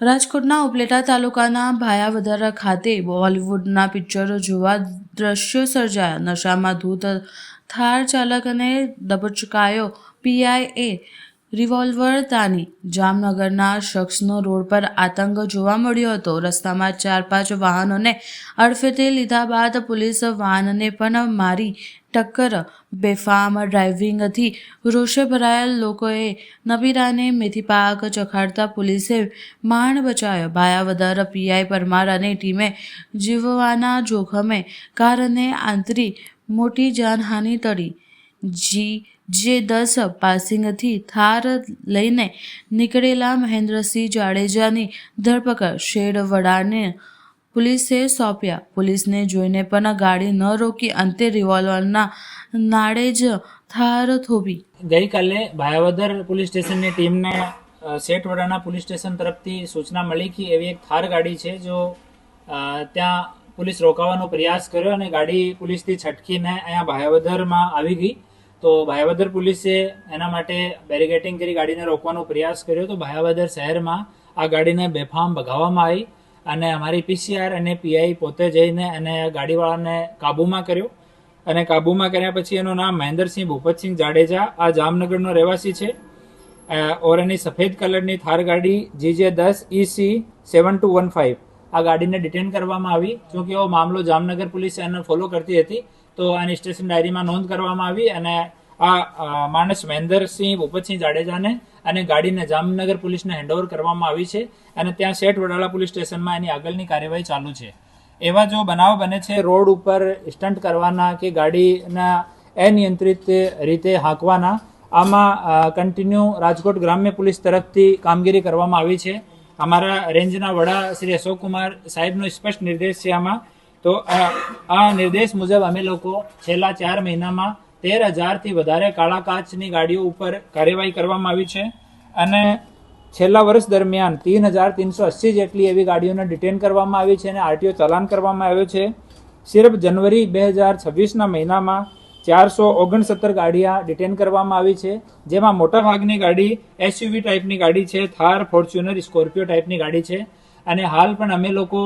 રાજકોટના ઉપલેટા તાલુકાના ભાયાવદર ખાતે બોલિવૂડના પિક્ચરો જોવા દ્રશ્યો સર્જાયા. નશામાં ધૂત થાર ચાલકને દબોચાયો. પીઆઈએ રિવોલ્વર તાની. જામનગરના શખ્સનો રોડ પર આતંક જોવા મળ્યો હતો. રસ્તામાં 4-5 વાહનોને અડફેટે લીધા બાદ પોલીસ વાહનને પણ મારી ટક્કર. બેફામ ડ્રાઇવિંગથી રોષે ભરાયેલ લોકોએ નબીરાને મેથીપાક ચખાડતા પોલીસે માંડ બચાવ્યો. ભાયાવદર પીઆઈ પરમાર અને ટીમે જીવવાના જોખમે કારને આંતરી મોટી જાનહાનિ ટળી. J10 પાસિંગથી થાર લઈને નીકળેલા મહેન્દ્રસિંહ જાડેજાની ધરપકડ. શેડવડાને પોલીસે સોંપ્યા. પોલીસને જોઈને પણ ગાડી ન રોકી અંતે રિવોલ્વરના નાડે જ થાર થોભી. ગઈકાલે ભાયાવદર પોલીસ સ્ટેશનની ટીમને શેઠવડાના પોલીસ સ્ટેશન તરફથી સૂચના મળી કે એવી એક થાર ગાડી છે જો ત્યાં પોલીસ રોકાવાનો પ્રયાસ કર્યો અને ગાડી પોલીસથી છટકીને અહીંયા ભાયાવદરમાં આવી ગઈ. તો ભાયાવદર પોલીસે એના માટે બેરિકેટિંગ કરી ગાડીને રોકવાનો પ્રયાસ કર્યો. તો ભાયાવદર શહેરમાં આ ગાડીને બેફામ ભગાવવામાં આવી અને અમારી પીસીઆર અને પીઆઈ પોતે જઈને અને ગાડીવાળાને કાબૂમાં કર્યો. અને કાબૂમાં કર્યા પછી એનું નામ મહેન્દ્રસિંહ ભૂપતસિંહ જાડેજા, આ જામનગરનો રહેવાસી છે. ઓર એની સફેદ કલરની થાર ગાડી JJ10 EC 7215 આ ગાડીને ડિટેન કરવામાં આવી. જોકે એવો મામલો જામનગર પોલીસે એને ફોલો કરતી હતી તો આની સ્ટેશન ડાયરીમાં નોંધ કરવામાં આવી અને આ માણસ મહેન્દ્રસિંહ ભૂપતસિંહ જાડેજાને અને ગાડીને જામનગર પોલીસને હેન્ડઓવર કરવામાં આવી છે અને ત્યાં શેઠવડાલા પોલીસ સ્ટેશનમાં એની આગળની કાર્યવાહી ચાલુ છે. એવા જો બનાવ બને છે રોડ ઉપર સ્ટન્ટ કરવાના કે ગાડીના અનિયંત્રિત રીતે હાંકવાના, આમાં કન્ટિન્યુ રાજકોટ ગ્રામ્ય પોલીસ તરફથી કામગીરી કરવામાં આવી છે. અમારા રેન્જના વડા શ્રી અશોકકુમાર સાહેબનો સ્પષ્ટ નિર્દેશ છે આમાં. તો આ નિર્દેશ મુજબ અમે લોકો છેલ્લા 4 મહિનામાં 13,000થી વધારે કાળા કાચની ગાડીઓ ઉપર કાર્યવાહી કરવામાં આવી છે અને છેલ્લા વર્ષ દરમિયાન 3,380 જેટલી એવી ગાડીઓને ડિટેન કરવામાં આવી છે અને આરટીઓ ચલાન કરવામાં આવ્યો છે. સિર્ફ જનવરી 2026ના મહિનામાં 469 ગાડીઓ ડિટેન કરવામાં આવી છે, જેમાં મોટાભાગની ગાડી SUV ટાઈપની ગાડી છે, થાર, ફોર્ચ્યુનર, સ્કોર્પિયો ટાઈપની ગાડી છે. અને હાલ પણ અમે લોકો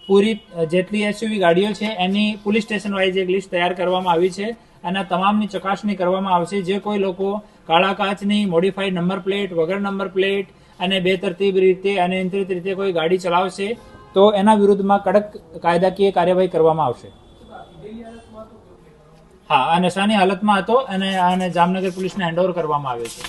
પૂરી જેટલી SUV ગાડીઓ છે એની પોલીસ સ્ટેશન વાઇઝ એક લિસ્ટ તૈયાર કરવામાં આવી છે અને તમામની ચકાસણી કરવામાં આવશે. જે કોઈ લોકો કાળા કાચની મોડિફાઈડ નંબર પ્લેટ, વગર નંબર પ્લેટ અને બેતરતીબ રીતે અને અનિયંત્રિત રીતે કોઈ ગાડી ચલાવશે તો એના વિરુદ્ધમાં કડક કાયદાકીય કાર્યવાહી કરવામાં આવશે. હા, આ નશાની હાલતમાં હતો અને આને જામનગર પોલીસને હેન્ડઓવર કરવામાં આવ્યો છે.